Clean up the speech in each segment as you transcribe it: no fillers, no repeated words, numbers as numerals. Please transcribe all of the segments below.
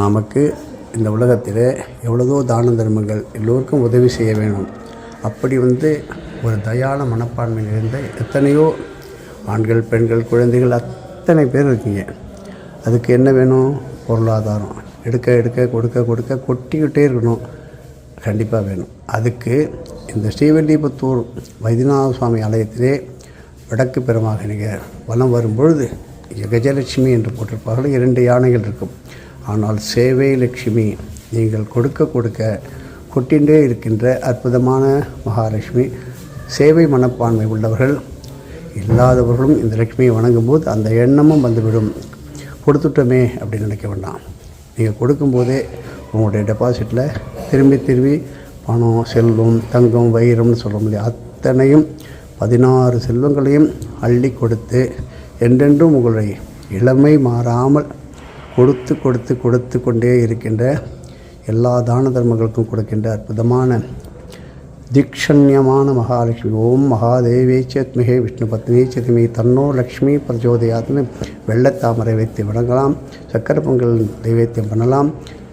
நமக்கு இந்த உலகத்தில் எவ்வளவோ தான தர்மங்கள் எல்லோருக்கும் உதவி செய்ய வேணும். அப்படி ஒரு தயால மனப்பான்மை நிறைந்த எத்தனையோ ஆண்கள், பெண்கள், குழந்தைகள் அத்தனை பேர் இருக்கீங்க. அதுக்கு என்ன வேணும்? பொருளாதாரம். எடுக்க எடுக்க கொடுக்க கொடுக்க கொட்டிக்கிட்டே இருக்கணும். கண்டிப்பாக வேணும். அதுக்கு இந்த ஸ்ரீவில்லிபுத்தூர் வைத்தியநாத சுவாமி ஆலயத்திலே வடக்கு பெருமாக நீங்கள் வலம் வரும்பொழுது கஜலட்சுமி என்று போட்டிருப்பார்கள். 2 யானைகள் இருக்கும். ஆனால் சேவை லட்சுமி, நீங்கள் கொடுக்க கொடுக்க கொட்டின்றே இருக்கின்ற அற்புதமான மகாலட்சுமி. சேவை மனப்பான்மை உள்ளவர்கள் இல்லாதவர்களும் இந்த லட்சுமியை வணங்கும்போது அந்த எண்ணமும் வந்துவிடும். கொடுத்துட்டோமே அப்படின்னு நினைக்க வேண்டாம். நீங்கள் கொடுக்கும்போதே உங்களுடைய டெபாசிட்டில் திரும்பி பணம், செல்வம், தங்கம், வைரம்னு சொல்ல முடியாது, அத்தனையும் 16 செல்வங்களையும் அள்ளி கொடுத்து என்றென்றும் உங்களுடைய இளமை மாறாமல் கொடுத்து கொடுத்து கொடுத்து கொண்டே இருக்கின்ற எல்லா தான தர்மங்களுக்கும் கொடுக்கின்ற அற்புதமான தீக்ஷண்யமான மகாலட்சுமி. ஓம் மகாதேவே சேத்மிகே விஷ்ணு பத்னி சேத்மி தன்னோ லக்ஷ்மி பிரஜோதயாத்னு வெள்ளத்தாமரை வைத்து வணங்கலாம். சக்கரை பொங்கல் நைவேத்தியம் பண்ணலாம்.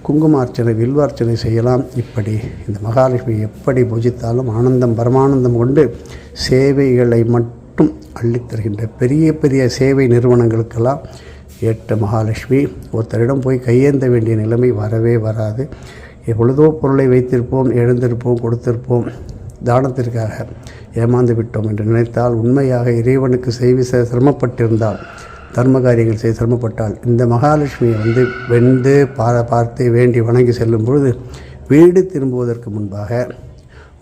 குங்குமார்ச்சனை, வில்வார்ச்சனை செய்யலாம். இப்படி இந்த மகாலட்சுமி எப்படி பூஜித்தாலும் ஆனந்தம் பரமானந்தம் கொண்டு சேவைகளை மட்டும் அள்ளித்தருகின்ற பெரிய பெரிய சேவை நிறுவனங்களுக்கெல்லாம் ஏற்ற மகாலட்சுமி. ஒருத்தரிடம் போய் கையேந்த வேண்டிய நிலைமை வரவே வராது. எவ்வளதோ பொருளை வைத்திருப்போம், எழுந்திருப்போம், கொடுத்திருப்போம், தானத்திற்காக ஏமாந்து விட்டோம் என்று நினைத்தால், உண்மையாக இறைவனுக்கு சிரமப்பட்டிருந்தால், தர்ம காரியங்கள் செய்ய சிரமப்பட்டால், இந்த மகாலட்சுமியை வெந்து பார்த்து வேண்டி வணங்கி செல்லும் பொழுது வீடு திரும்புவதற்கு முன்பாக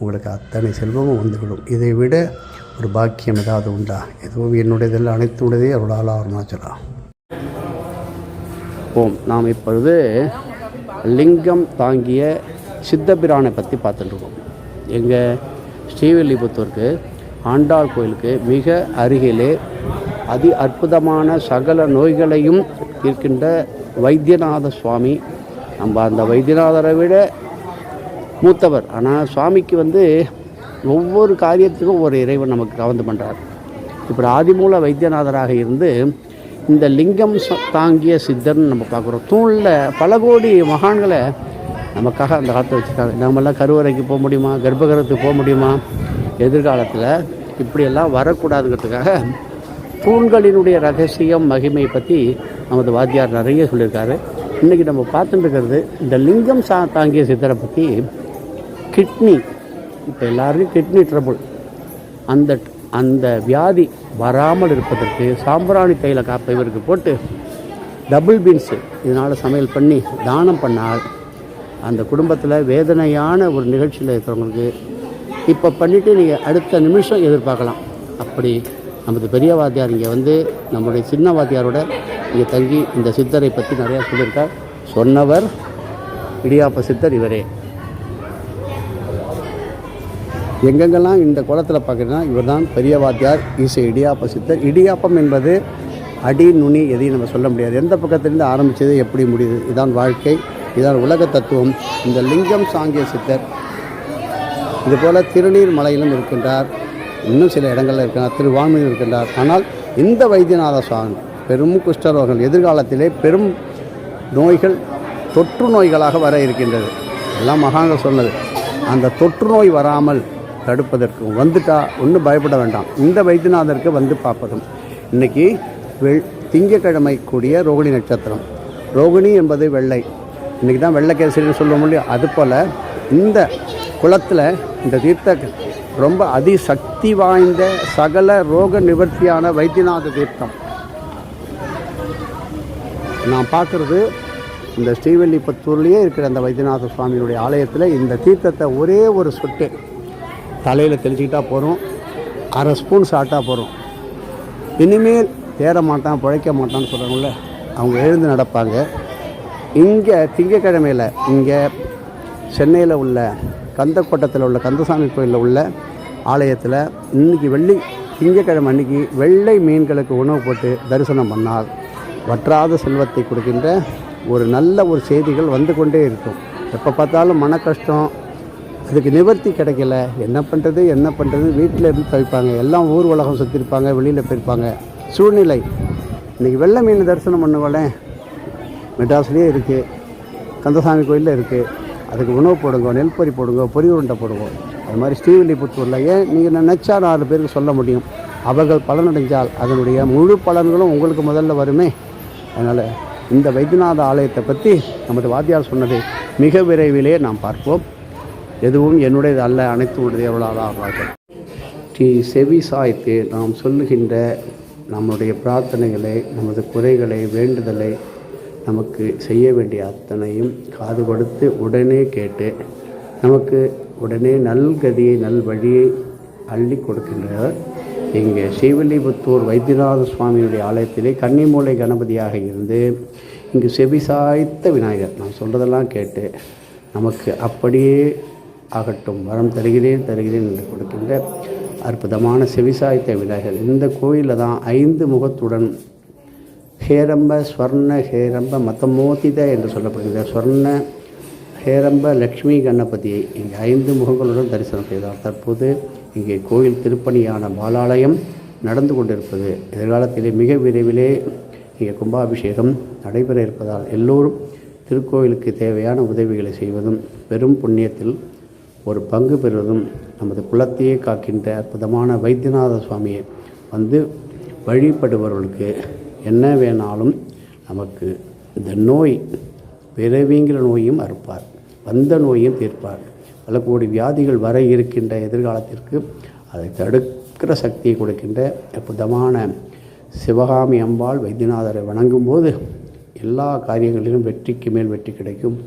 உங்களுக்கு அத்தனை செல்வமும் வந்துவிடும். இதை விட ஒரு பாக்கியம் ஏதாவது உண்டா? எதுவும் என்னுடையதெல்லாம் அனைத்துடையதே அருளால் அருணாச்சலம். நாம் இப்பொழுது லிங்கம் தாங்கிய சித்தபிரானை பற்றி பார்த்துட்டுருக்கோம். எங்கள் ஸ்ரீவில்லிபுத்தூருக்கு ஆண்டாள் கோயிலுக்கு மிக அருகிலே அற்புதமான சகல நோய்களையும் இருக்கின்ற வைத்தியநாத சுவாமி. நம்ம அந்த வைத்தியநாதரை விட மூத்தவர். ஆனால் சுவாமிக்கு ஒவ்வொரு காரியத்துக்கும் ஒரு இறைவன் நமக்கு கவர்ந்து பண்ணுறார். இப்படி ஆதிமூல வைத்தியநாதராக இருந்து இந்த லிங்கம் தாங்கிய சித்தர்னு நம்ம பார்க்குறோம். தூணில் பல கோடி மகான்களை நமக்காக அந்த காலத்தில் வச்சுருக்காங்க. நம்மளாம் கருவறைக்கு போக முடியுமா? கர்ப்பகிரகத்துக்கு போக முடியுமா? எதிர்காலத்தில் இப்படியெல்லாம் வரக்கூடாதுங்கிறதுக்காக தூண்களினுடைய ரகசியம், மகிமை பற்றி நமது வாத்தியார் நிறைய சொல்லியிருக்காரு. இன்றைக்கி நம்ம பார்த்துட்டு இருக்கிறது இந்த லிங்கம் தாங்கிய சித்தரை பற்றி. கிட்னி, இப்போ எல்லாருக்கும் கிட்னி ட்ரபுள், அந்த வியாதி வராமல் இருப்பதற்கு சாம்பிராணி தைல காப்பை இவருக்கு போட்டு டபுள் பீன்ஸு இதனால் சமையல் பண்ணி தானம் பண்ணால் அந்த குடும்பத்தில் வேதனையான ஒரு நிகழ்ச்சியில் இருக்கிறவங்களுக்கு இப்போ பண்ணிவிட்டு நீங்கள் அடுத்த நிமிஷம் எதிர்பார்க்கலாம். அப்படி நமது பெரிய வாத்தியார் இங்கே நம்முடைய சின்ன வாத்தியாரோட இங்கே தங்கி இந்த சித்தரை பற்றி நிறையா சொல்லியிருக்கார். சொன்னவர் இடியாப்ப சித்தர் இவரே. எங்கெங்கெல்லாம் இந்த குளத்தில் பார்க்குறீங்கன்னா இவர் தான் பெரிய வாத்தியார், இடியாப்ப சித்தர். இடியாப்பம் என்பது அடி நுனி எதையும் நம்ம சொல்ல முடியாது. எந்த பக்கத்திலேருந்து ஆரம்பித்தது, எப்படி முடியுது, இதான் வாழ்க்கை, இதான் உலக தத்துவம். இந்த லிங்கம் சாங்கிய சித்தர் இதுபோல் திருநீர் மலையிலும் இருக்கின்றார். இன்னும் சில இடங்களில் இருக்கின்றார். திருவான்மையில் இருக்கின்றார். ஆனால் இந்த வைத்தியநாத சுவாமி பெரும் குஷ்டரோகங்கள் எதிர்காலத்திலே பெரும் நோய்கள், தொற்று நோய்களாக வர இருக்கின்றது. எல்லாம் மகான்கள் சொன்னது. அந்த தொற்று நோய் வராமல் தடுப்பதற்கு ஒன்றும் பயப்பட வேண்டாம். இந்த வைத்தியநாதருக்கு பார்ப்பதும். இன்றைக்கி திங்கக்கிழமை கூடிய ரோகிணி நட்சத்திரம். ரோகிணி என்பது வெள்ளை. இன்றைக்கி தான் வெள்ளைக்கேசரின்னு சொல்ல முடியும். அதுபோல் இந்த குளத்தில் இந்த தீர்த்த ரொம்ப அதிசக்தி வாய்ந்த சகல ரோக நிவர்த்தியான வைத்தியநாத தீர்த்தம். நான் பார்க்குறது இந்த ஸ்ரீவில்லிபுத்தூர்லேயே இருக்கிற அந்த வைத்தியநாத சுவாமியினுடைய ஆலயத்தில் இந்த தீர்த்தத்தை ஒரே ஒரு சொட்டு தலையில் தெளிச்சிக்கிட்டா போகிறோம். அரை ஸ்பூன் சாப்பிட்டா போகிறோம். இனிமேல் தேற மாட்டான், பிழைக்க மாட்டான்னு சொல்கிறாங்கள, அவங்க எழுந்து நடப்பாங்க. இங்கே திங்கக்கிழமையில் இங்கே சென்னையில் உள்ள கந்தக்கோட்டத்தில் உள்ள கந்தசாமி கோயிலில் உள்ள ஆலயத்தில் இன்றைக்கி திங்கக்கிழமை அன்றைக்கி வெள்ளை மீன்களுக்கு உணவு போட்டு தரிசனம் பண்ணால் வற்றாத செல்வத்தை கொடுக்கின்ற ஒரு நல்ல ஒரு செய்திகள் வந்து கொண்டே இருக்கும். எப்போ பார்த்தாலும் மன கஷ்டம், அதுக்கு நிவர்த்தி கிடைக்கல, என்ன பண்ணுறது வீட்டில் இருந்து தவிப்பாங்க. எல்லாம் ஊர் உலகம் சுற்றிருப்பாங்க, வெளியில் போயிருப்பாங்க. சூழ்நிலை இன்றைக்கி வெள்ளை மீன் தரிசனம் பண்ணுவாளேன், மெட்ராஸ்லேயே இருக்குது. கந்தசாமி கோயிலில் இருக்குது. அதுக்கு உணவு போடுங்க, நெல் பொரி போடுங்க, பொரி உருண்டை போடுவோம். அது மாதிரி ஸ்ரீவில்லிபுத்தூரில் ஏன் நீங்கள் நினச்சா 4 பேருக்கு சொல்ல முடியும். அவர்கள் பலனடைஞ்சால் அதனுடைய முழு பலன்களும் உங்களுக்கு முதல்ல வருமே. அதனால் இந்த வைத்தியநாத ஆலயத்தை பற்றி நமது வாத்தியார் சொன்னதை மிக விரைவிலே நாம் பார்ப்போம். எதுவும் என்னுடையது அல்ல, அனைத்து உடையவர்களாக செவி சாய்த்து நாம் சொல்லுகின்ற நம்முடைய பிரார்த்தனைகளை, நமது குறைகளை, வேண்டுதலை, நமக்கு செய்ய வேண்டிய அத்தனையும் காது கொடுத்து உடனே கேட்டு நமக்கு உடனே நல்கதியை, நல்வழியை அள்ளி கொடுக்கின்றவர் இங்கே ஸ்ரீவில்லிபுத்தூர் வைத்தியநாத சுவாமியுடைய ஆலயத்திலே கன்னிமூலை கணபதியாக இருந்து இங்கு செவிசாய்த்த விநாயகர் நான் சொல்கிறதெல்லாம் கேட்டு நமக்கு அப்படியே ஆகட்டும், வரம் தருகிறேன் என்று கொடுக்கின்ற அற்புதமான செவிசாய்த்த விநாயகர். இந்த கோயிலில் தான் 5 முகத்துடன் ஹேரம்ப ஸ்வர்ண ஹேரம்ப மத்தமோதித என்று சொல்லப்படுகிற ஸ்வர்ண ஹேரம்ப லக்ஷ்மி கணபதியை இங்கே 5 முகங்களுடன் தரிசனம் செய்தார். தற்போது இங்கே கோயில் திருப்பணியான பாலாலயம் நடந்து கொண்டிருப்பது. எதிர்காலத்திலே மிக விரைவிலே இங்கே கும்பாபிஷேகம் நடைபெற இருப்பதால் எல்லோரும் திருக்கோயிலுக்கு தேவையான உதவிகளை செய்வதும் பெரும் புண்ணியத்தில் ஒரு பங்கு பெறுவதும் நமது குலத்தையே காக்கின்ற அற்புதமான வைத்தியநாத சுவாமியை வந்து வழிபடுபவர்களுக்கு என்ன வேணாலும் நமக்கு இந்த நோய் பிறவிங்கிற நோயும் அறுப்பார், வந்த நோயும் தீர்ப்பார். பல கோடி வியாதிகள் வர இருக்கின்ற எதிர்காலத்திற்கு அதை தடுக்கிற சக்தியை கொடுக்கின்ற அற்புதமான சிவகாமி அம்பாள் வைத்தியநாதரை வணங்கும்போது எல்லா காரியங்களிலும் வெற்றிக்கு மேல் வெற்றி கிடைக்கும்.